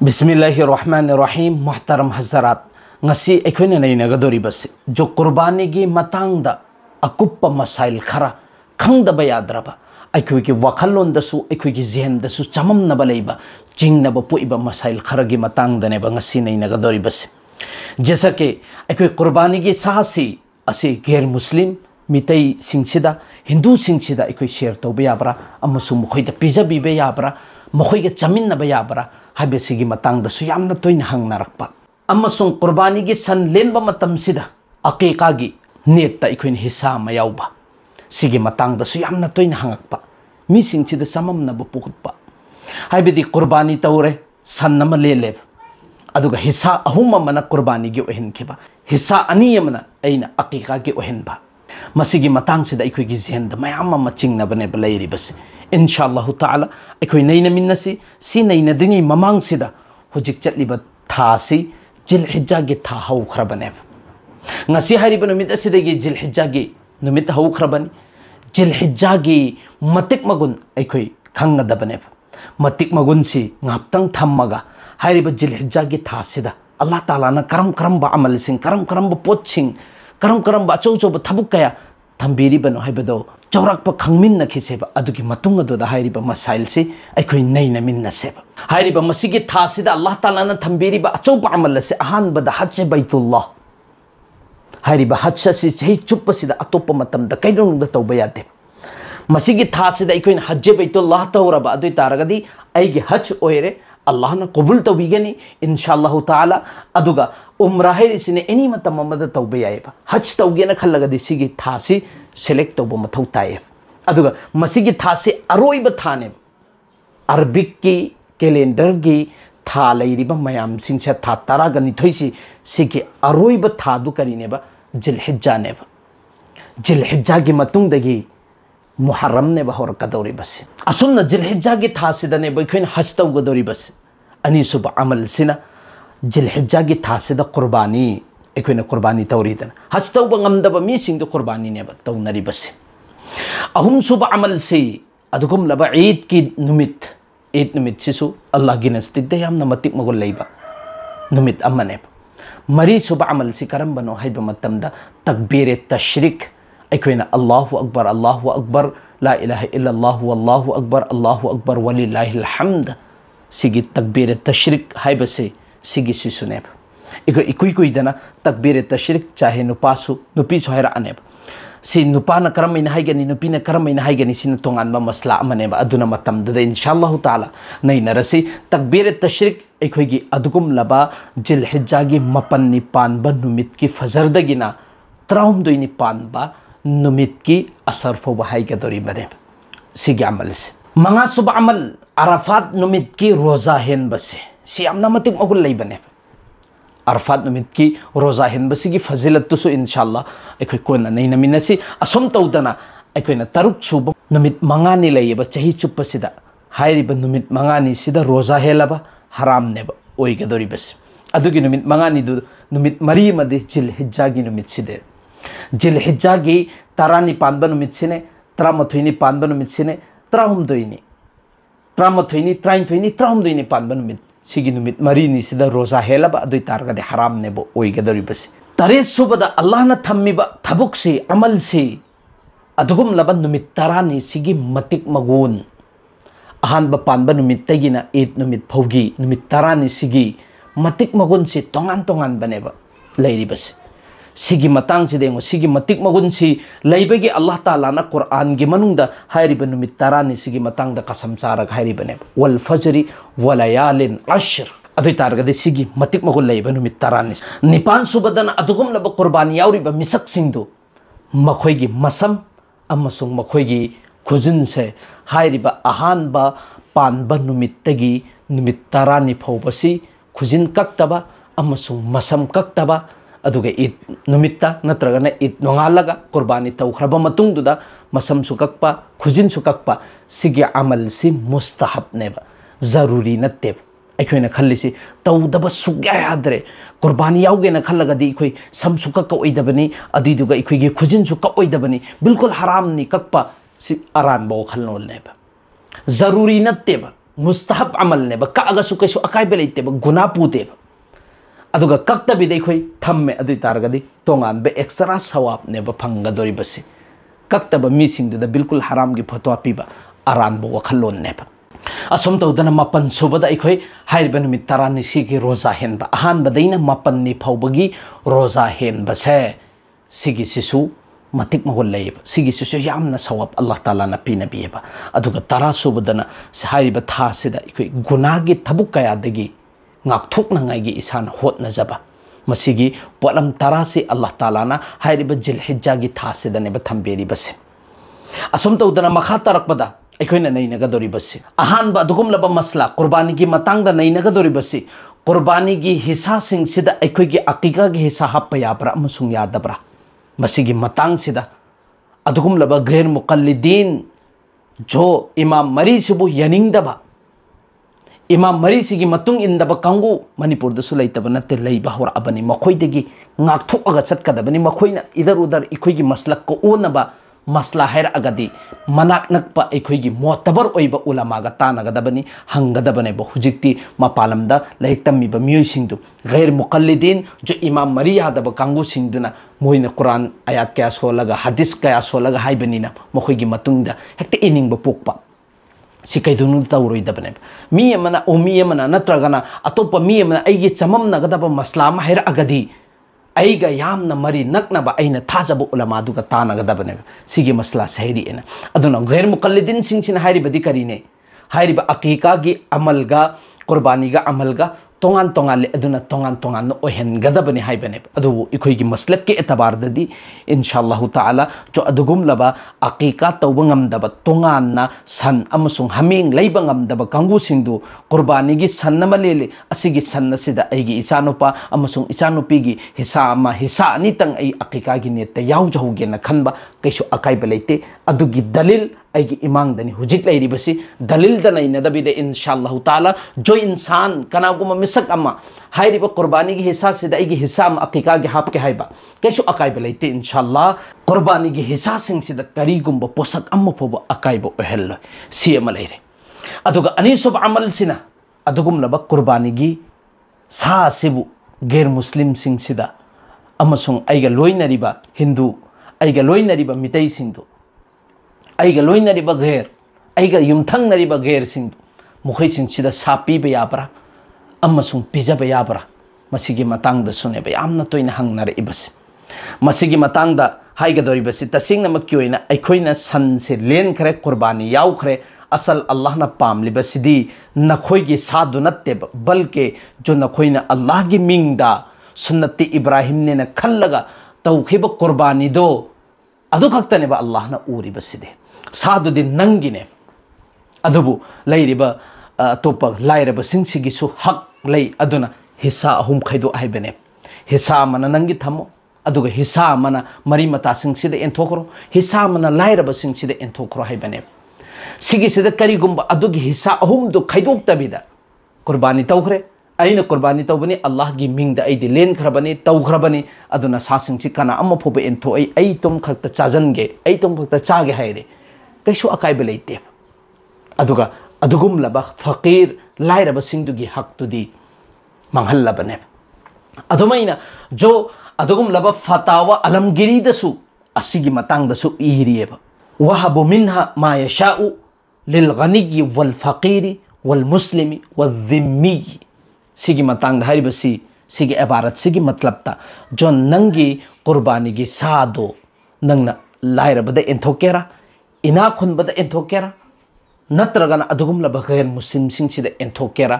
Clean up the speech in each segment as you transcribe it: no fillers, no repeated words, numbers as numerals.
बिस्मिल्लाहिर्रहमानिर्रहीम मोहतरम हज़रात ngasi akhone nei nagadori bas jo qurbani gi matang da akuppa masail khara khangda bayadraba akhoi ki wakhallon da su akhoi ki zehen da su chamam na balaiba jingna ba puiba masail khara gi matang da ne ba ngasi nei nagadori bas जैसा कि अखोई कुर्बानी की साहसी असे गैर मुस्लिम मितई सिंगसिदा हिंदू सिंगसिदा अखोई share तौबे याब्रा अमसुम मखोइदा पिजाबिबे याब्रा मखोइगा चमिन्नबे याब्रा हाबेसिगी मतंगदसु यामना तोइना हंगनारकपा अमसुम कुर्बानी की सन लेनबा मतमसिदा अकीका की नेत्ता अखोइन हिस्सा मा याउबा सिगी मतंगदसु यामना तोइना हंगकपा मी सिंगसिदा सममनबा पुखुतपा हाबेदि कुर्बानी तौरे सन नम लेले अदुगा हिस्सा अहुम मन कुर्बानी की ओहनखिबा हिस्सा अनी यमना अइना अकीका की ओहनबा मसिगी मतंग सिदा अखोई की जेहन द मयाम म चिंगनबने बलैरि बस इंशाअल्लाह ताला अखोई नैना मिन्नसी सी नैना दिंगी ममांग सिदा हुजिक चटलिबा थासी जिलहिज्जा गे था हौखरबने ngasi hariba numit asidagi जिलहिज्जा गे numit हौखरबनी जिलहिज्जा गे मतिक मगुन अखोई खंगदबने मतिक मगुन सी ngaptang thammaga हारिब जिलहिज्जा की थासिदा अल्लाह ताला ना करम करम बा अमल सिंह करम करम बा पोत सिंह करम करम बा चौ चौ बा थबुक कया थंबीरी बनो हाइबदो चौराक पा खंगमिन नखिसेबा अदुकी मतुंग अदुदा हारिब मसाइल से अखोई नैना मिन्नसेबा हारिब मसिगी थासिदा अल्लाह ताला ना थंबीरी बा चौ बा अमल से अहान बदा हज बैतुल्लाह हारिब हज से सही चुप सिदा अतोप मतम द कैरोंग द तौबा यादे मसिगी थासिदा अखोई हज बैतुल्लाह तौरबा अदुई तारगदी अइगे हज ओइरे अल्लाह ना कबूल तौबीगनी इंशाअल्लाह ताला अदुगा उम्रा है इसने एनी मतम मद तौबे यायबा हज तौगेना खल्लगदी सिगी थासी सेलेक्ट तौब मथौ ताये अदुगा मसिगी थासी अरोइब थाने अरबिक की कैलेंडर की था लैरिबा मयाम सिंचा था तरागा निथोइसी सिगी अरोइब थादु करिनेबा जिलहिज्जा नेबा जिलहिज्जा की मतुंगदगी मुहर्रम ने बहोर कदौरी बस असुन जिलहिज्जा की थासिदने बखैन हज तौगदौरी बस अनीसुब अमल सिना जिलहिज्जा की थासिद कुर्बानी एखैन कुर्बानी तौरीदन हज तौब ngमदब मी सिंग कुर्बानी ने तौनरी बस अहुम सुब अमल से अदुगुम लब ईद की नुमित सिसु अल्लाह की नजदीक दे यामना मतिक मगुल लैबा नुमित अमने मरी सुब अमल से करम बनो हाइब मतमदा तकबीर तशरीक अखोना अल्लाहु अकबर ला इलाहा इल्लल्लाहु वल्लाहु अकबर वलिल्लाहिल हम्द सिगी तकबीर तशरीक हाइबसे सिगी सिसुनेब इको इकुई कुइदना तकबीर तशरीक चाहे नुपासु नुपीसु हाइरा अनेब सि नुपाना करमैना हाइगनी नुपीना करमैना हाइगनी सिन तोंगानबा मसला अमनेब अदुना मतमदुदा इंशाअल्लाह ताला नैनरसी तकबीर तशरीक अखोइगी अदुगुम लबा जिलहिज्जा गी मपन निपान ब नुमित की फजरदगिना त्राउम दोइनि पानबा नुमित की असर फो बहाई के दौरी बने सिगी अमल से मंगा सुबह अमल अरफात नुमित की रोजा हेन बसे सियामना मतिक मगुल लई बने अरफात नुमित की रोजा हेन बसे की फजिलत तुसु इंशाअल्लाह अखोई कोना नहीं नमिनसी असुम तौदना अखोइना तरुक सुब नुमित मंगानी लईबा चही चुप सिदा हाइरिबा नुमित मंगानी सिदा रोजा हेलबा हराम नेबा ओई के दौरी बस अदुगी नुमित मंगानी दु नुमित मरी मदि जिलहिज्जा की नुमित सिदे जिलहिज्जा की तरानी पानबा नुमित सिने तरामथोइनी पानबा नुमित सिने तराहुमदोइनी तरामथोइनी त्राइनथोइनी तराहुमदोइनी पानबा नुमित सिगी नुमित मरीनी सिदा रोजा हेलबा अदुई तारगदे हराम नेबो ओइगदोरि बस तरे सुबदा अल्लाह न थम्मिबा थबुक से अमल से अदुगुम लब नुमित तरानी सिगी मतिक मगुन अहानबा पानबा नुमित तगिना ईद नुमित फौगी नुमित तरानी सिगी मतिक मगुन से तोंगान तोंगान बनेबा लैरि बस सिगी मतंग से देंगो सिगी मतिक मगुन सी लैबगे अल्लाह ताला ना कुरान के मनुंगदा हाइरिब नुमित तरानी सिगी मतंग द कसम चारक हाइरिबने वल फजरी वलयालिन अश्र अदुई तारगदे सिगी मतिक मगुल लैब नुमित तरानी निपान सुबदन अदुगुम लब कुर्बानी याउरिब मिसक सिंगदु मखोइगी मसम अमसुंग मखोइगी खुजिन से हाइरिब अहानबा पानबा नुमित्तगी नुमित तरानी फौबसी खुजिन कक्तबा अमसुंग मसम कक्तबा अदुगे ईद नुमित्ता नत्रगना ईद नोंगालगा कुर्बानी तौखरबा मतुंगदुदा मसम सुकक्पा खुजिन सुकक्पा सिगी अमल सी मुस्तहब नेबा जरूरी नत्ते अखोइना खल्लिसी तौदब सुग्या याद्रे कुर्बानी याउगेना खल्लगदी अखोइ सम सुकक्का ओइदबनी अदिदुगा अखोइगी खुजिन सुकक्का ओइदबनी बिल्कुल हराम नि कक्पा सि अरान बो खल्नोल नेबा जरूरी नत्तेबा मुस्तहब अमल ने कगसु कैसु अकायब लेते गुना पुते अदुगा कक्तबिदे अखोई थम्मे अदुई तारगदी तोंगान एक्स्ट्रा सवाब ने फंगदोरिबसे कक्तब मीसिंगदुदा बिल्कुल हराम की फतवा पीबा अरानब वखलोन ने असम तौदना मापन सुबदा अखोई हाइब नुमित तरानिसी की रोजा हेनबा अहानबदैना मापननि फाउबगी रोजा हेनबसे सिगिसिसु मतिक मगोल लेब सिगिसिसु यामना सवाब अल्लाह ताला ना पीनबीबा अदुगा तरा सुबदना हाइब थासिदा अखोई गुनागी थबुक कयादगी ngakthuqnangai isana hotnajaba masigi polam tarasi Allah taala na hairiba jilhijja gi thasidane ba thamberi base asum tawdana makha tarakpada aikoina nainaga dori base ahan ba dugum laba masla qurbani gi matangda nainaga dori base qurbani gi hisa sing sida aikoi gi aqiqa gi hisa happa yabra amasung yadabra masigi matang sida adugum laba ghair muqallidin jo imam mari sibu yaningdaba इमाम मरीसी की मतुंग इंदब कंगु मणिपुर दसु लैतब नते लैबा हौरअबनी मखोइदगी ngakthuqaga chatkadabani मखोइना इधर उधर इखोइगी मसलक को ओनबा मसला हैरअगदी मनाक नकपा इखोइगी मोतबर ओइबा उलामागा तानगदबनी हंगदबने ब हुजिक्ति मपालमदा like मियोइसिंदु गैर मुकल्लिदीन जो इमाम मरी यादब कंगु सिंगदुना मोइना कुरान आयात कया सोलगा हदीस कया सोलगा हाइबनिना मखोइगी मतुंगदा हेक्ते इनिंगबा पोकपा सिकैदुनु तौरोइदबने मी अमना ओमी अमना नत्रगना अतोप मी अमना आइगे चमम नगदब मसला मा हैरअगदी आइगा यामना मरी नकनबा आइना थाजब उलमा दुगा तानगदबने सिगे मसला सहीरी एना अदुना गैर मुकल्लिदीन सिंसिन हाइरिबदी करीने हाइरिबा अकीका गी अमलगा कुर्बानीगा अमलगा तोंगान तोंगाले अदुना तोंगान तोंगान ओहेनगदबने हाइबने अदुबु इखोइगी मसलब के एतबारददी इंशाअल्लाह ताला जो अदुगुम लबा अकीका तौबंगमदब तोंगानना सन अमसुंग हमिंग लैबंगमदब कंगुसिंदु कुर्बानीगी सन्नमलेले असिगी सन्नसिदा आइगी इचानुपा अमसुंग इचानुपीगी हिस्सा अनितंग आई अकीकागी नेते याउजहुगेना खनबा कैसु अकाइब लैते अदुगी दलील आइगी इमांगदनी हुजिक लैरिबसी दलील दनैनदबिदे इंशाअल्लाह ताला जो इंसान कनागुम मिसक अमा हाइरिबा कुर्बानी की हिस्सा से आइगी हिस्सा अकीका के हाप के हाइबा कैसु अकाइब लैते इंशाअल्लाह कुर्बानी की हिस्सा सिंग सिदा करीगुम पोसक अम्म फोबो अकाइब ओहेल्लो सी अमा लैरे अदुगा अनीसुब अमल सिना अदुगुम लब कुर्बानी की सा सिबु गैर मुस्लिम सिंग सिदा अमसुंग आइगा लोइनरिबा हिंदू आइगा लोइनरिबा मितै सिंदु आइगा लोइनरिबा गैर आइगा युमथंगनरिबा गैर सिंदु मुखै सिंग सिदा सापीबा याबरा अमसुंग पिजब याबरा मसिगी मतंगदा सुनेबा यामना तोइना हंगनरइबसे मसिगी मतंगदा हाइगदोरिबसे तसिंगनमक्की ओइना अखोइना सनसे लेनखरे कुर्बानी याउखरे असल अल्लाह ना पामलिबसिदी नखोइगी सादु नत्तेब बल्कि जो नखोइना अल्लाह की मिंगदा सुन्नति इब्राहिम ने न खल्लगा तौखिब कुर्बानी दो अदु खक्तनेबा अल्लाह ना उरिबसिदे सादुदि नंगिने अदुबु लैरिबा तोप लाइरब सिंसिगिसु हक लई अदुना हिस्सा अहुम खैदो आइबने हिस्सा मन नंगी थमो अदुगा हिस्सा मन मरी मता सिंसिदे एंथोखरो हिस्सा मन लाइरब सिंसिदे एंथोखरो आइबने सिगिसिदे करिगुंबा अदुगी हिस्सा अहुम दो खैदोक्तबिदा कुर्बानी तौखरे अइना कुर्बानी तौबनी अल्लाह की मिंगदा अइदि लेन खरबनी तौखरबनी अदुना सासिंगसि कना अम्म फोबे एंथो अइ तुम खक्ता चाजनगे अइ तुम खक्ता चागे हाइरे कैसु अकाइब लैते अदुगा अदुगुम लबा फकीर लाइरब सिंगदुगी हक्तुदी मंगहल्लबने अदुमैना जो अदुगुम लबा फतावा अलमगिरी दसु असिगी मतंग दसु इहिरियब वहबु मिन्हा मा यशाउ लिल गनिय्यि वल फकीरी वल मुस्लिमी वल ज़िम्मी सिगी मतंग हाइबसी सिगी इबारत सिगी मतलबता जो नंगी कुर्बानी की सादो नंगना लाइरबदा एंथोकेरा इना खुनबदा एंथोकेरा नत्रगना अदुगुम लब गैर मुस्लिम सिंसिदा एंथोकेरा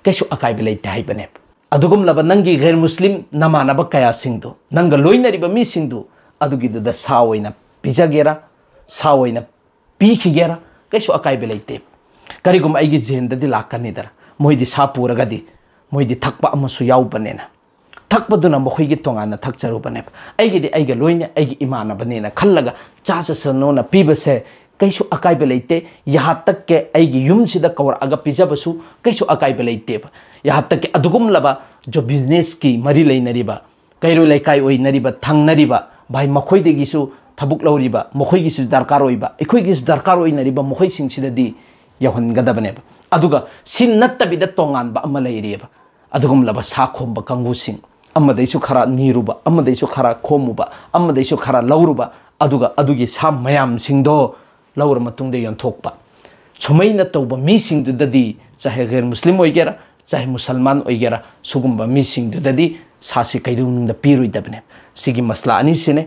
कैसु अकाइब लैते हाइबने अदुगुम लब नंगी गैर मुस्लिम नमानब कया सिंगदो नंग लोइनरिबा मी सिंगदो अदुगिदुदा सावइना पिजगेरा सावइना पीखिगेरा कैसु अकाइब लैते करिगुम आइगी जेंददि लाकनिदरा मोइदि सा पुरगदि मोइदि थकपा अमसु याउबनेना थकपदुना मखोइगी तोंगाना थकचरुबने आइगिदि आइगा लोइने आइगी इमानबनेना खल्लगा चाससनोना पीबसे कैसु अकाइब लैते यहाँ तक के आइगी युमसिदा कवरअगा पिजबसु कैसु अकाइब लैते यहाँ तक के अदुगुम लबा जो बिजनेस की मरी लैनरिबा कैरो लैकाई ओइनरिबा थंगनरिबा भाई मखोइदिगिसु थबुक लौरिबा मखोइगिसु दरकार ओइबा इखोइगिसु दरकार ओइनरिबा मखोइसिंगसिददि यहनगदबने अदुगा सिन नत्तबिदा तोंगानबा अमा लेरियबा अदुगुमलबा सा खोंबा कांगुसिंग अमदैसु खरा नीरुबा अमदैसु खरा खोमुबा अमदैसु खरा लौरुबा अदुगा अदुगी सा मयाम सिंगदो लौर मतुंगदे यंथोकपा सुमैना तौबा मीसिंगदुददी चाहे गैर मुस्लिम ओइगेरा चाहे मुसलमान ओइगेरा सुगुंबा मीसिंगदुददी सासी कैदुंगदा पीरुइदबने सिगी मसला अनिसिने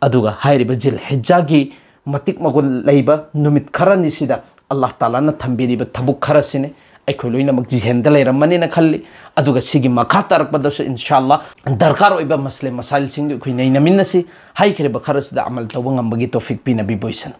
अदुगा हाइरिबा जिल हिज्जागी मतिक मगुल लैबा नुमित खरानिसिदा अल्लाह ताला ना थंबिरिबा थबुक खरसिने अखोय लोइनमक जिहेंदा लेरमनिना खल्ली अदुगा सिगी मखा तारकबदसु इंशाअल्लाह दरकार ओइबा मसले मसाइल सिंग अखोय नैनमिनसी हाइखरेबा खरसदा अमल तौबा ngambagi तौफिक पिना बिबोइसन।